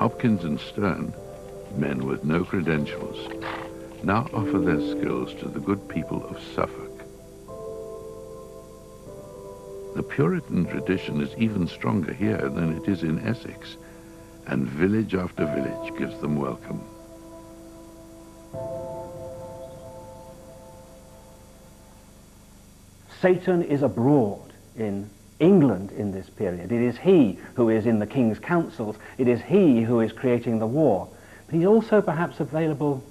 Hopkins and Stern, men with no credentials, now offer their skills to the good people of Suffolk. The Puritan tradition is even stronger here than it is in Essex, and village after village gives them welcome. Satan is abroad in England in this period. It is he who is in the king's councils. It is he who is creating the war. But he's also perhaps available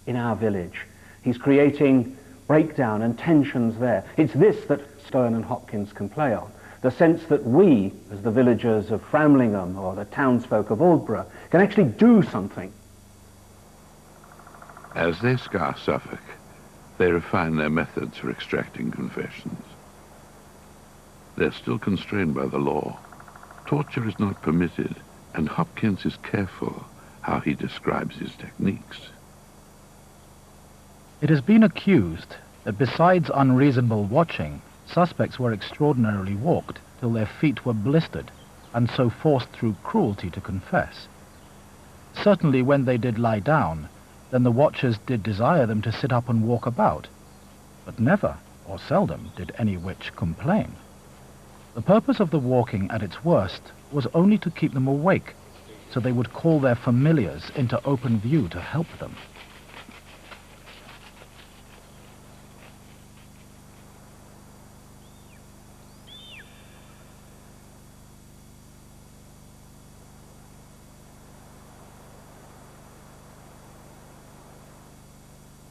in our village. He's creating breakdown and tensions there. It's this that Stern and Hopkins can play on. The sense that we, as the villagers of Framlingham or the townsfolk of Aldborough, can actually do something. As they scour Suffolk, they refine their methods for extracting confessions. They're still constrained by the law. Torture is not permitted, and Hopkins is careful how he describes his techniques. It has been accused that besides unreasonable watching, suspects were extraordinarily walked till their feet were blistered, and so forced through cruelty to confess. Certainly when they did lie down, then the watchers did desire them to sit up and walk about, but never, or seldom, did any witch complain. The purpose of the walking at its worst was only to keep them awake, so they would call their familiars into open view to help them.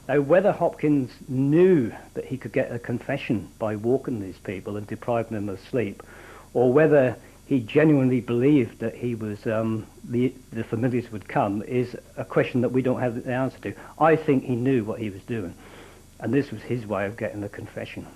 Now, whether Hopkins knew that he could get a confession by walking these people and depriving them of sleep, or whether he genuinely believed that he was the familiars would come, is a question that we don't have the answer to. I think he knew what he was doing, and this was his way of getting the confession.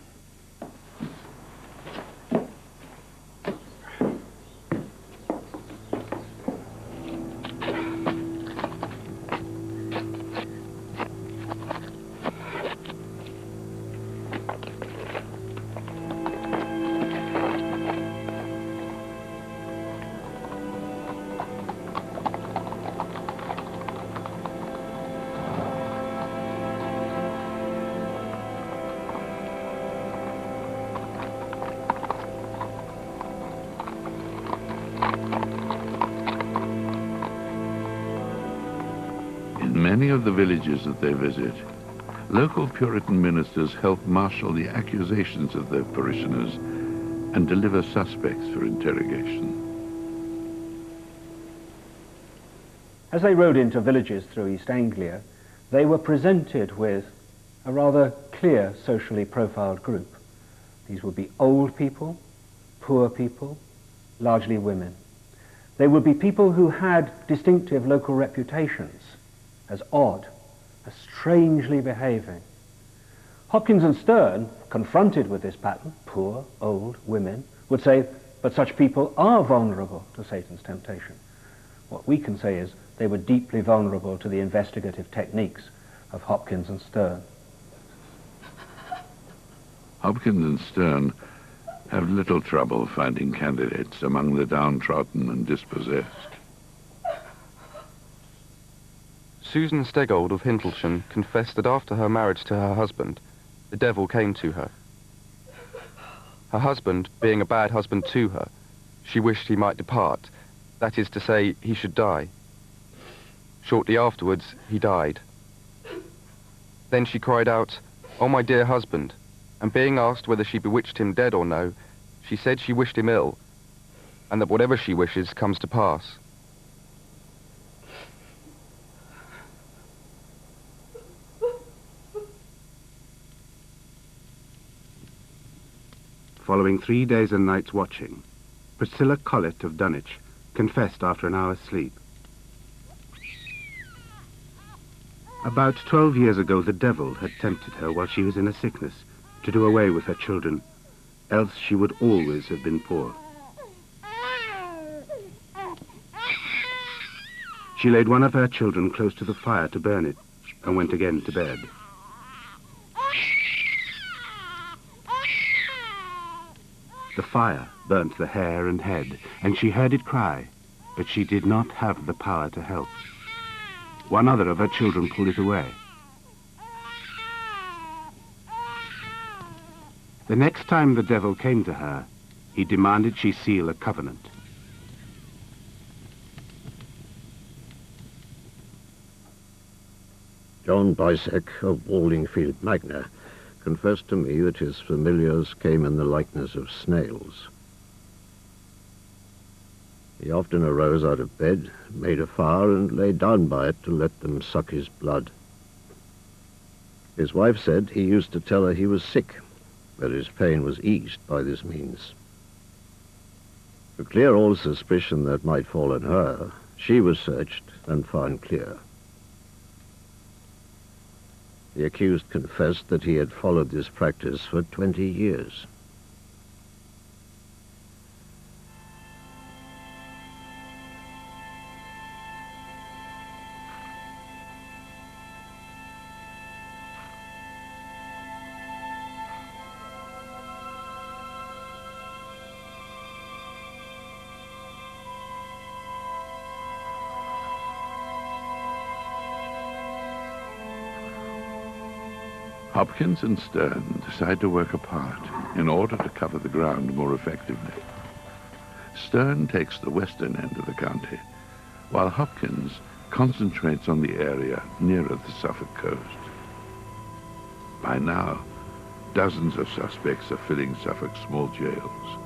In many of the villages that they visit, local Puritan ministers help marshal the accusations of their parishioners and deliver suspects for interrogation. As they rode into villages through East Anglia, they were presented with a rather clear socially profiled group. These would be old people, poor people, largely women. They would be people who had distinctive local reputations as odd, as strangely behaving. Hopkins and Stern, confronted with this pattern, poor, old, women, would say, but such people are vulnerable to Satan's temptation. What we can say is they were deeply vulnerable to the investigative techniques of Hopkins and Stern. Hopkins and Stern have little trouble finding candidates among the downtrodden and dispossessed. Susan Steggold of Hintlesham confessed that after her marriage to her husband, the devil came to her. Her husband, being a bad husband to her, she wished he might depart, that is to say, he should die. Shortly afterwards, he died. Then she cried out, "Oh, my dear husband," and being asked whether she bewitched him dead or no, she said she wished him ill, and that whatever she wishes comes to pass. Following 3 days and nights watching, Priscilla Collett of Dunwich confessed after an hour's sleep. About 12 years ago, the devil had tempted her while she was in a sickness to do away with her children, else she would always have been poor. She laid one of her children close to the fire to burn it and went again to bed. The fire burnt the hair and head, and she heard it cry, but she did not have the power to help. One other of her children pulled it away. The next time the devil came to her, he demanded she seal a covenant. John Bisek of Wallingfield Magna confessed to me that his familiars came in the likeness of snails. He often arose out of bed, made a fire, and lay down by it to let them suck his blood. His wife said he used to tell her he was sick, but his pain was eased by this means. To clear all suspicion that might fall on her, she was searched and found clear. The accused confessed that he had followed this practice for 20 years. Hopkins and Stern decide to work apart in order to cover the ground more effectively. Stern takes the western end of the county, while Hopkins concentrates on the area nearer the Suffolk coast. By now, dozens of suspects are filling Suffolk's small jails.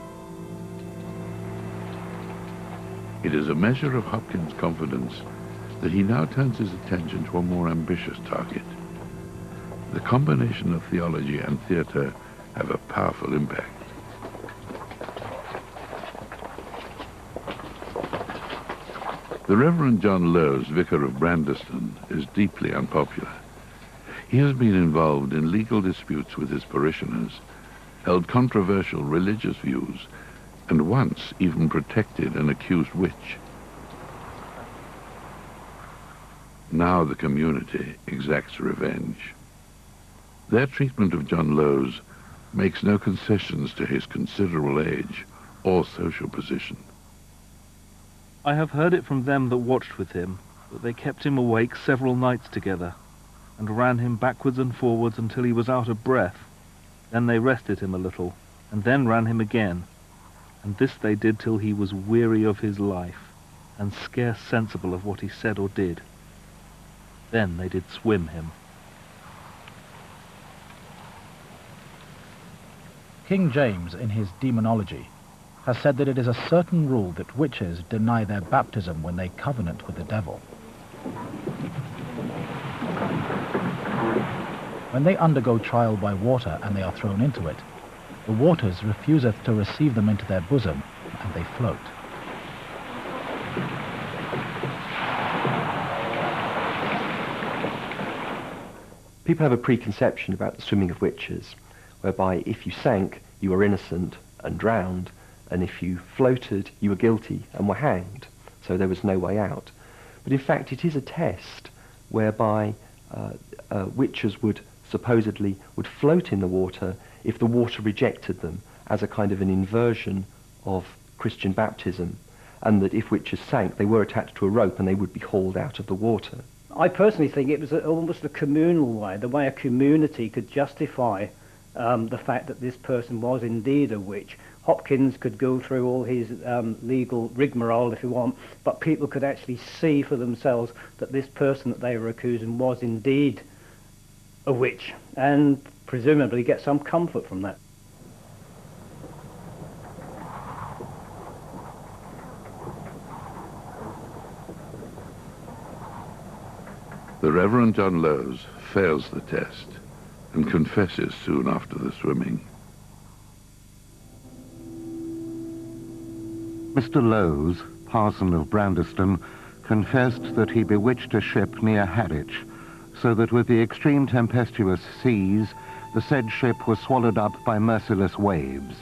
It is a measure of Hopkins' confidence that he now turns his attention to a more ambitious target. The combination of theology and theatre have a powerful impact. The Reverend John Lowes, vicar of Brandeston, is deeply unpopular. He has been involved in legal disputes with his parishioners, held controversial religious views, and once even protected an accused witch. Now the community exacts revenge. Their treatment of John Lowes makes no concessions to his considerable age or social position. I have heard it from them that watched with him, that they kept him awake several nights together, and ran him backwards and forwards until he was out of breath. Then they rested him a little, and then ran him again, and this they did till he was weary of his life, and scarce sensible of what he said or did. Then they did swim him. King James, in his Demonology, has said that it is a certain rule that witches deny their baptism when they covenant with the devil. When they undergo trial by water and they are thrown into it, the waters refuseth to receive them into their bosom, and they float. People have a preconception about the swimming of witches, whereby if you sank, you were innocent and drowned, and if you floated, you were guilty and were hanged, so there was no way out. But in fact, it is a test whereby witches would supposedly float in the water if the water rejected them, as a kind of an inversion of Christian baptism, and that if witches sank, they were attached to a rope and they would be hauled out of the water. I personally think it was almost a communal way, the way a community could justify the fact that this person was indeed a witch. Hopkins could go through all his legal rigmarole, if you want, but people could actually see for themselves that this person that they were accusing was indeed a witch, and presumably get some comfort from that. The Reverend John Lowes fails the test and confesses soon after the swimming. Mr. Lowes, parson of Brandeston, confessed that he bewitched a ship near Harwich, so that with the extreme tempestuous seas, the said ship was swallowed up by merciless waves.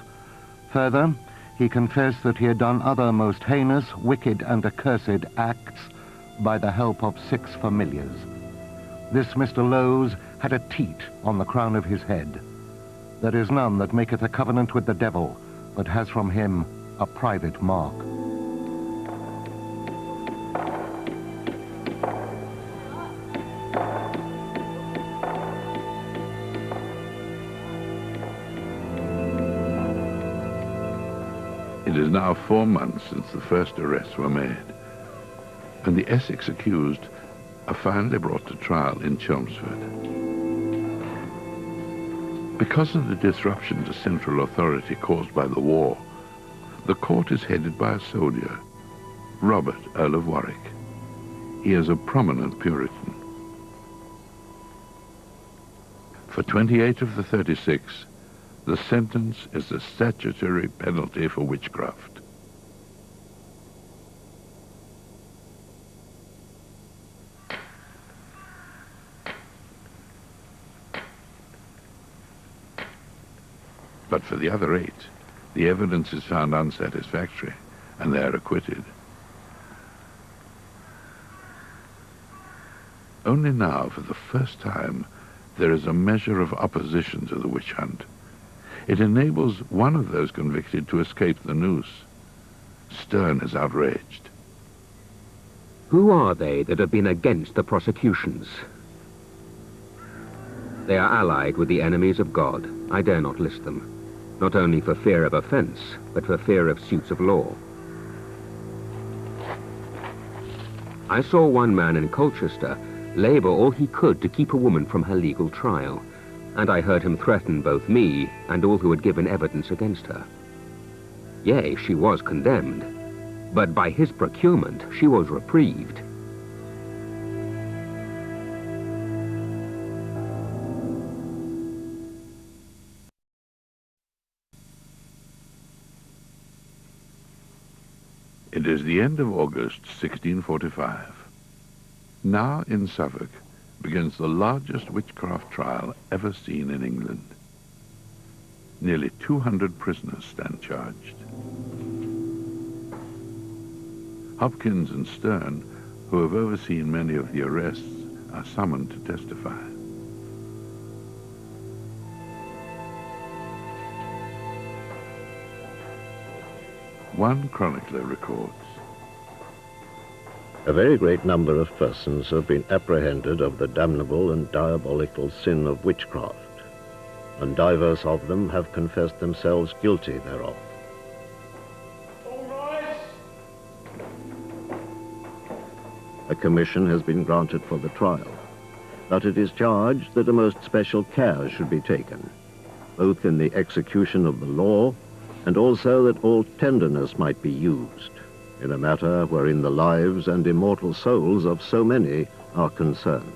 Further, he confessed that he had done other most heinous, wicked, and accursed acts by the help of 6 familiars. This Mr. Lowes had a teat on the crown of his head. There is none that maketh a covenant with the devil, but has from him a private mark. is now 4 months since the first arrests were made, and the Essex accused are finally brought to trial in Chelmsford. Because of the disruption to central authority caused by the war, the court is headed by a soldier, Robert, Earl of Warwick. He is a prominent Puritan. For 28 of the 36, the sentence is the statutory penalty for witchcraft. But for the other 8, the evidence is found unsatisfactory, and they are acquitted. Only now, for the first time, there is a measure of opposition to the witch hunt. It enables one of those convicted to escape the noose. Stern is outraged. Who are they that have been against the prosecutions? They are allied with the enemies of God. I dare not list them, not only for fear of offence, but for fear of suits of law. I saw one man in Colchester labour all he could to keep a woman from her legal trial, and I heard him threaten both me and all who had given evidence against her. Yea, she was condemned, but by his procurement she was reprieved. It is the end of August 1645. Now in Suffolk begins the largest witchcraft trial ever seen in England. Nearly 200 prisoners stand charged. Hopkins and Stern, who have overseen many of the arrests, are summoned to testify. One chronicler records, "A very great number of persons have been apprehended of the damnable and diabolical sin of witchcraft, and divers of them have confessed themselves guilty thereof. A commission has been granted for the trial, but it is charged that a most special care should be taken, both in the execution of the law and also that all tenderness might be used in a matter wherein the lives and immortal souls of so many are concerned."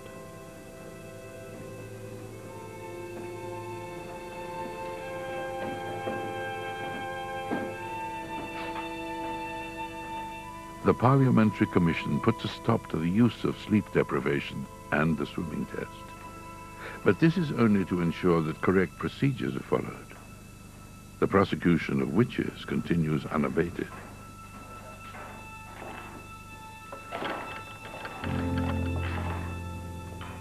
The Parliamentary Commission puts a stop to the use of sleep deprivation and the swimming test. But this is only to ensure that correct procedures are followed. The prosecution of witches continues unabated.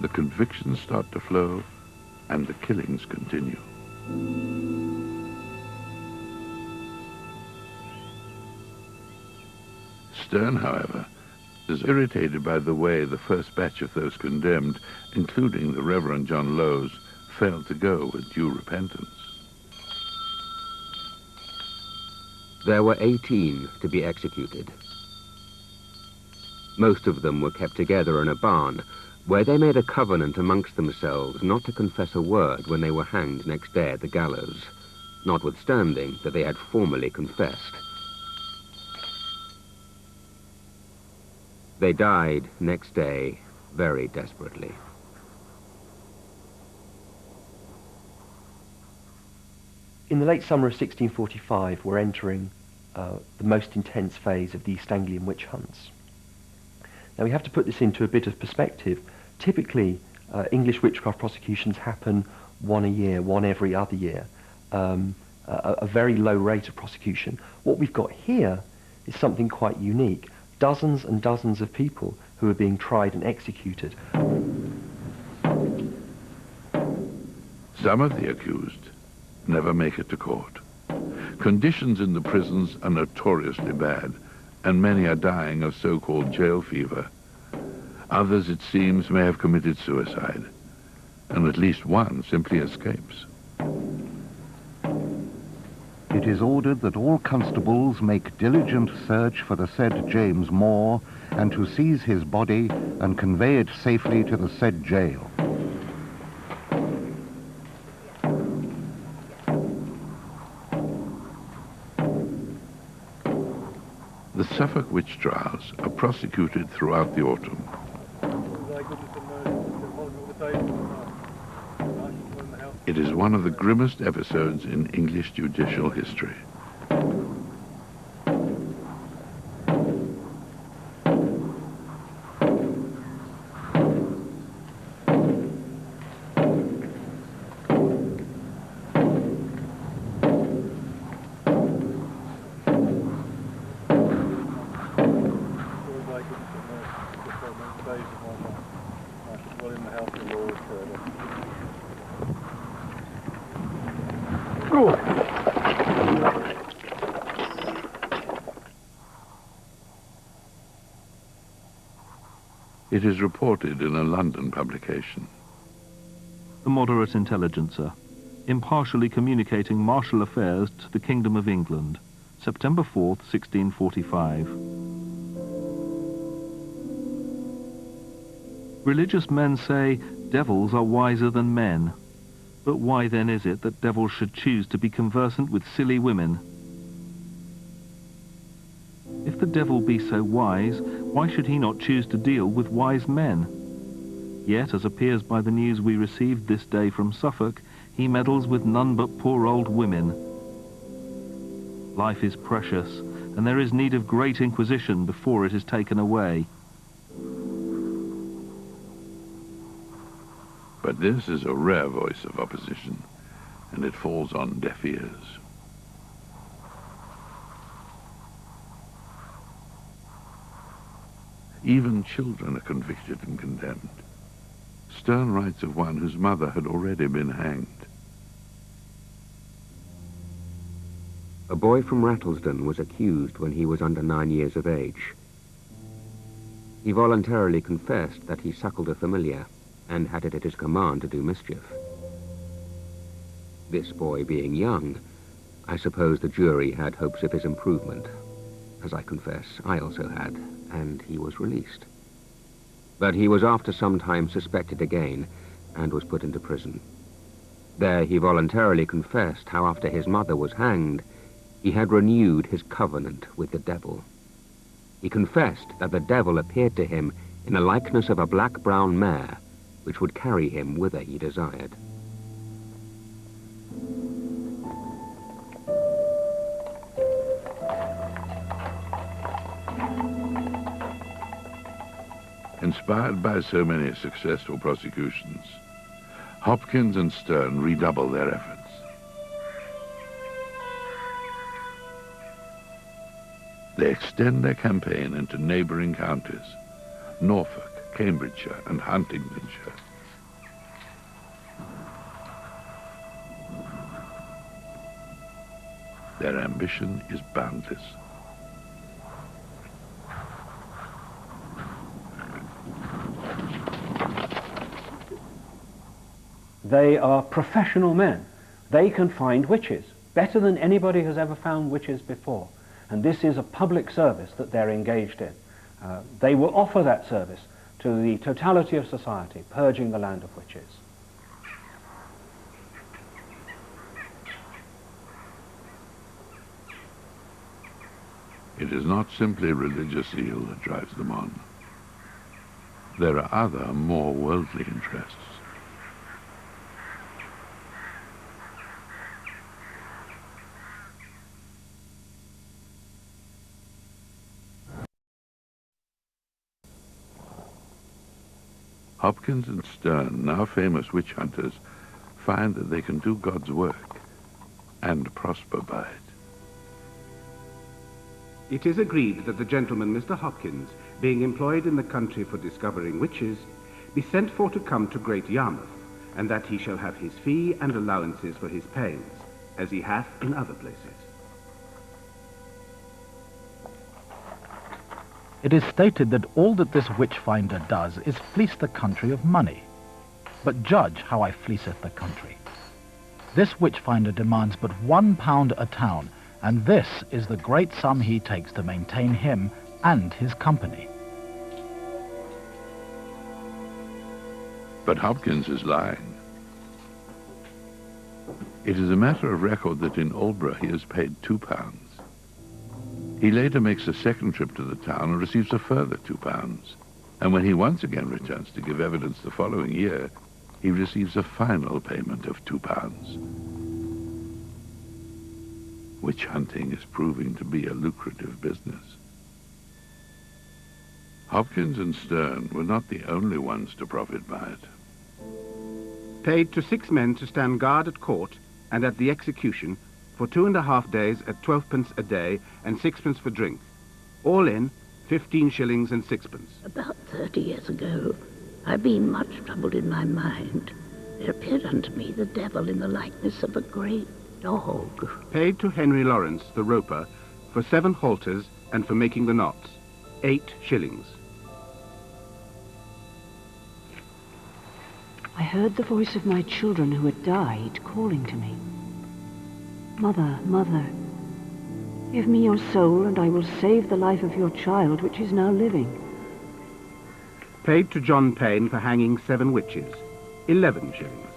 The convictions start to flow, and the killings continue. Stern, however, is irritated by the way the first batch of those condemned, including the Reverend John Lowes, failed to go with due repentance. There were 18 to be executed. Most of them were kept together in a barn, where they made a covenant amongst themselves not to confess a word when they were hanged next day at the gallows, notwithstanding that they had formerly confessed. They died next day very desperately. In the late summer of 1645, we're entering the most intense phase of the East Anglian witch hunts. Now we have to put this into a bit of perspective. Typically, English witchcraft prosecutions happen one a year, one every other year, a very low rate of prosecution. What we've got here is something quite unique. Dozens and dozens of people who are being tried and executed. Some of the accused never make it to court. Conditions in the prisons are notoriously bad, and many are dying of so-called jail fever. Others, it seems, may have committed suicide, and at least one simply escapes. It it is ordered that all constables make diligent search for the said James Moore, and to seize his body and convey it safely to the said jail. The Suffolk witch trials are prosecuted throughout the autumn. It is one of the grimmest episodes in English judicial history. It is reported in a London publication. The moderate intelligencer, impartially communicating martial affairs to the Kingdom of England, September 4th, 1645. Religious men say devils are wiser than men. But why then is it that devils should choose to be conversant with silly women? If the devil be so wise, why should he not choose to deal with wise men? Yet, as appears by the news we received this day from Suffolk, he meddles with none but poor old women. Life is precious, and there is need of great inquisition before it is taken away. But this is a rare voice of opposition, and it falls on deaf ears. Even children are convicted and condemned. Stern writes of one whose mother had already been hanged. A boy from Rattlesden was accused when he was under 9 years of age. He voluntarily confessed that he suckled a familiar and had it at his command to do mischief. This boy being young, I suppose the jury had hopes of his improvement. As I confess, I also had, and he was released. But he was after some time suspected again, and was put into prison. There he voluntarily confessed how after his mother was hanged, he had renewed his covenant with the devil. He confessed that the devil appeared to him in the likeness of a black-brown mare, which would carry him whither he desired. Inspired by so many successful prosecutions, Hopkins and Stern redouble their efforts. They extend their campaign into neighbouring counties, Norfolk, Cambridgeshire, and Huntingdonshire. Their ambition is boundless. They are professional men. They can find witches better than anybody has ever found witches before. And this is a public service that they're engaged in. They will offer that service to the totality of society, purging the land of witches. It is not simply religious zeal that drives them on. There are other, more worldly interests. Hopkins and Stern, now famous witch hunters, find that they can do God's work and prosper by it. It is agreed that the gentleman, Mr. Hopkins, being employed in the country for discovering witches, be sent for to come to Great Yarmouth, and that he shall have his fee and allowances for his pains, as he hath in other places. It is stated that all that this witch-finder does is fleece the country of money. But judge how I fleeceth the country. This witchfinder demands but £1 a town, and this is the great sum he takes to maintain him and his company. But Hopkins is lying. It is a matter of record that in Aldborough he is paid £2. He later makes a second trip to the town and receives a further £2. And when he once again returns to give evidence the following year, he receives a final payment of £2. Witch hunting is proving to be a lucrative business. Hopkins and Stern were not the only ones to profit by it. Paid to 6 men to stand guard at court and at the execution for 2.5 days at 12p a day and 6p for drink. All in, 15 shillings and 6p. About 30 years ago, I've been much troubled in my mind. There appeared unto me the devil in the likeness of a great dog. Paid to Henry Lawrence, the roper, for 7 halters and for making the knots. 8 shillings. I heard the voice of my children who had died calling to me. Mother, mother, give me your soul and I will save the life of your child which is now living. Paid to John Payne for hanging 7 witches. 11 shillings.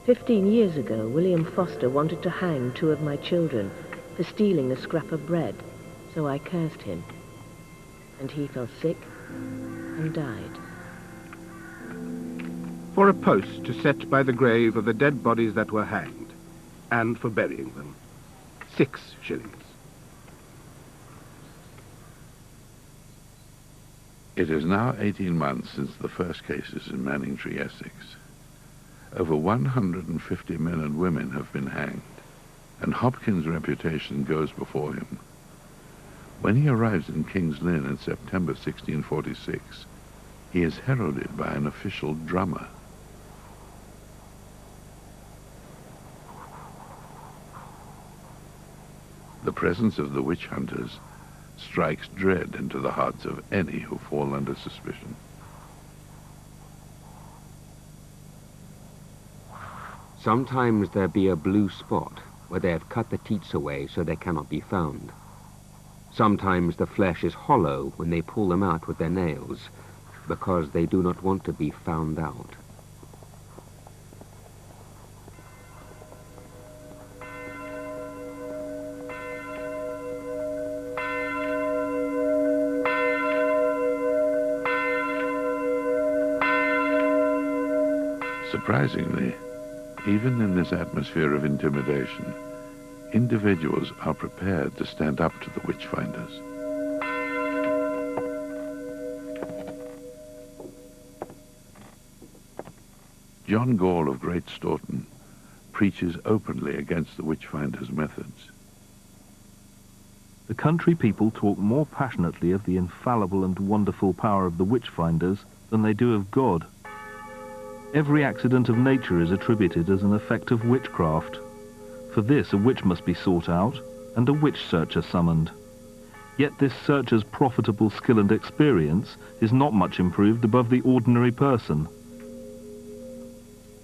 15 years ago, William Foster wanted to hang 2 of my children for stealing a scrap of bread, so I cursed him. And he fell sick and died. For a post to set by the grave of the dead bodies that were hanged, and for burying them. 6 shillings. It is now 18 months since the first cases in Manningtree, Essex. Over 150 men and women have been hanged, and Hopkins' reputation goes before him. When he arrives in King's Lynn in September 1646, he is heralded by an official drummer. The presence of the witch hunters strikes dread into the hearts of any who fall under suspicion. Sometimes there be a blue spot where they have cut the teats away so they cannot be found. Sometimes the flesh is hollow when they pull them out with their nails, because they do not want to be found out. Surprisingly, even in this atmosphere of intimidation, individuals are prepared to stand up to the witchfinders. John Gall of Great Staughton preaches openly against the witchfinders' methods. The country people talk more passionately of the infallible and wonderful power of the witchfinders than they do of God. Every accident of nature is attributed as an effect of witchcraft. For this a witch must be sought out, and a witch searcher summoned. Yet this searcher's profitable skill and experience is not much improved above the ordinary person.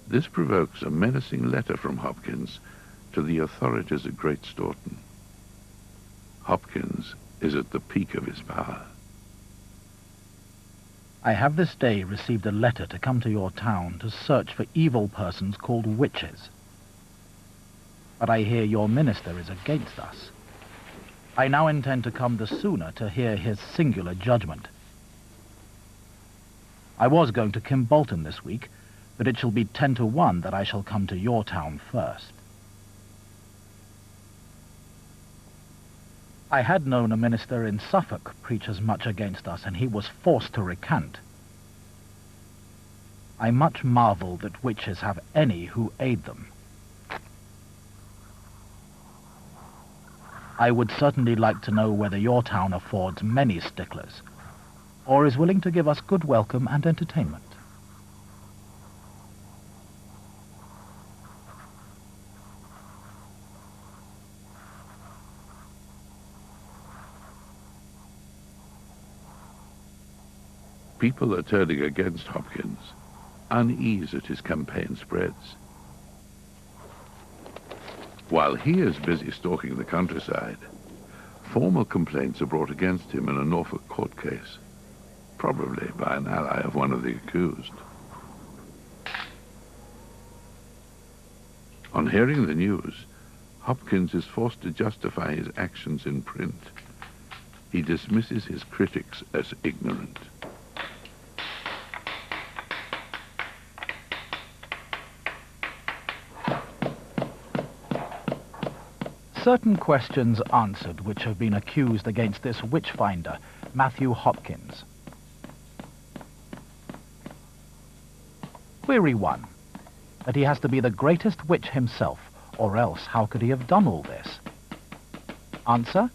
This provokes a menacing letter from Hopkins to the authorities at Great Staughton. Hopkins is at the peak of his power. I have this day received a letter to come to your town to search for evil persons called witches. But I hear your minister is against us. I now intend to come the sooner to hear his singular judgment. I was going to Kimbolton this week, but it shall be 10 to 1 that I shall come to your town first. I had known a minister in Suffolk preach as much against us, and he was forced to recant. I much marvel that witches have any who aid them. I would certainly like to know whether your town affords many sticklers, or is willing to give us good welcome and entertainment. People are turning against Hopkins, unease at his campaign spreads. While he is busy stalking the countryside, formal complaints are brought against him in a Norfolk court case, probably by an ally of one of the accused. On hearing the news, Hopkins is forced to justify his actions in print. He dismisses his critics as ignorant. Certain questions answered which have been accused against this witch-finder, Matthew Hopkins. Query 1. That he has to be the greatest witch himself, or else how could he have done all this? Answer.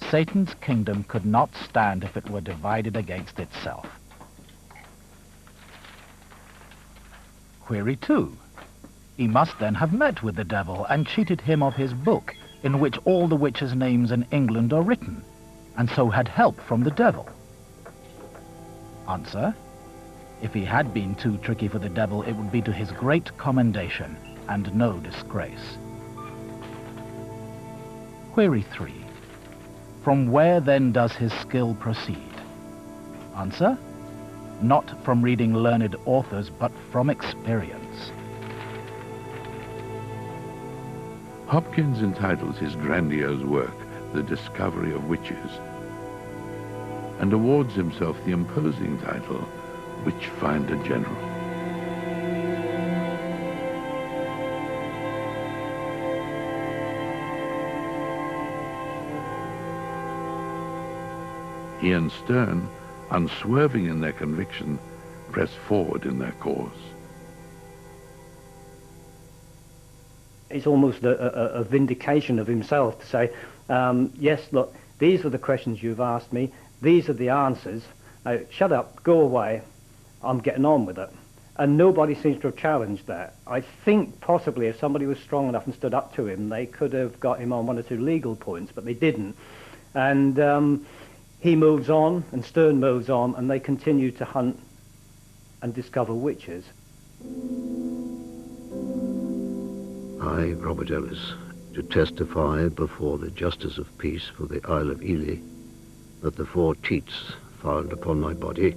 Satan's kingdom could not stand if it were divided against itself. Query 2. He must then have met with the devil and cheated him of his book, in which all the witches' names in England are written, and so had help from the devil. Answer. If he had been too tricky for the devil, it would be to his great commendation and no disgrace. Query 3. From where then does his skill proceed? Answer. Not from reading learned authors, but from experience. Hopkins entitles his grandiose work The Discovery of Witches, and awards himself the imposing title Witchfinder General. He and Stern, unswerving in their conviction, press forward in their cause. It's almost a vindication of himself to say, yes, look, these are the questions you've asked me, these are the answers, shut up, go away, I'm getting on with it. And nobody seems to have challenged that. I think possibly if somebody was strong enough and stood up to him, they could have got him on 1 or 2 legal points, but they didn't. And he moves on, and Stern moves on, and they continue to hunt and discover witches. I, Robert Ellis, to testify before the Justice of Peace for the Isle of Ely that the 4 teats found upon my body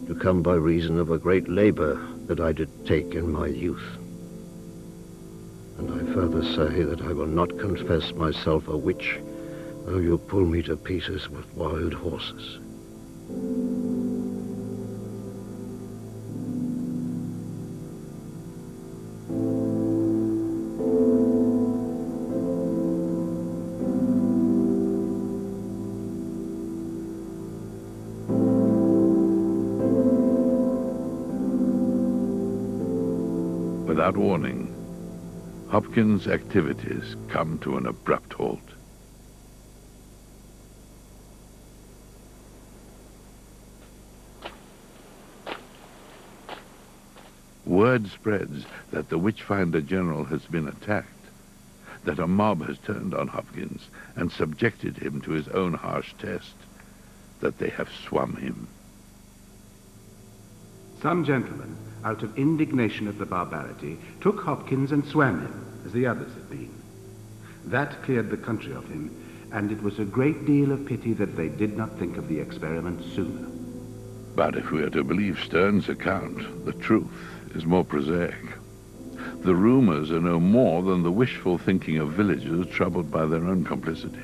to come by reason of a great labour that I did take in my youth. And I further say that I will not confess myself a witch, though you pull me to pieces with wild horses. Without warning, Hopkins' activities come to an abrupt halt. Word spreads that the Witchfinder General has been attacked, that a mob has turned on Hopkins and subjected him to his own harsh test, that they have swum him. Some gentlemen, out of indignation at the barbarity, took Hopkins and swam him, as the others had been. That cleared the country of him, and it was a great deal of pity that they did not think of the experiment sooner. But if we are to believe Stern's account, the truth is more prosaic. The rumors are no more than the wishful thinking of villagers troubled by their own complicity.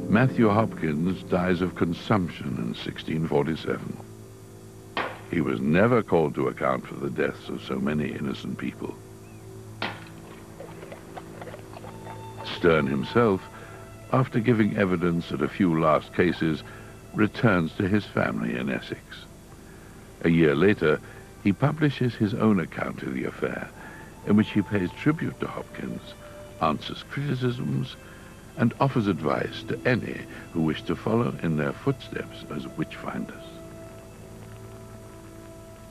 Matthew Hopkins dies of consumption in 1647. He was never called to account for the deaths of so many innocent people. Stern himself, after giving evidence at a few last cases, returns to his family in Essex. A year later, he publishes his own account of the affair, in which he pays tribute to Hopkins, answers criticisms, and offers advice to any who wish to follow in their footsteps as witchfinders.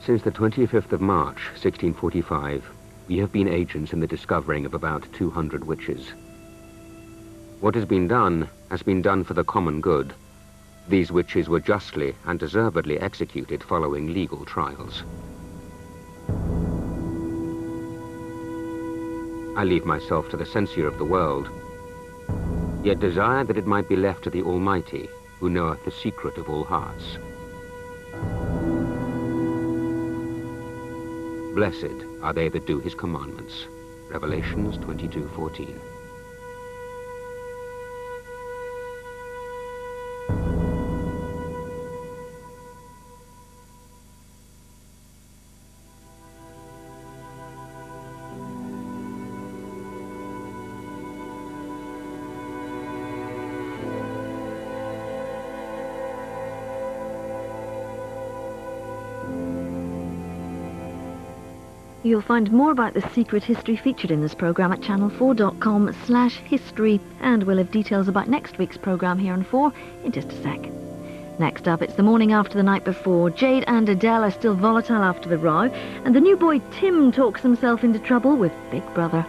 Since the 25th of March, 1645, we have been agents in the discovering of about 200 witches. What has been done for the common good, These witches were justly and deservedly executed following legal trials. I leave myself to the censure of the world, yet desire that it might be left to the Almighty, who knoweth the secret of all hearts. Blessed are they that do his commandments. Revelations 22:14. You'll find more about the secret history featured in this programme at channel4.com/history, and we'll have details about next week's programme here on 4 in just a sec. Next up, it's the morning after the night before. Jade and Adele are still volatile after the row, and the new boy Tim talks himself into trouble with Big Brother.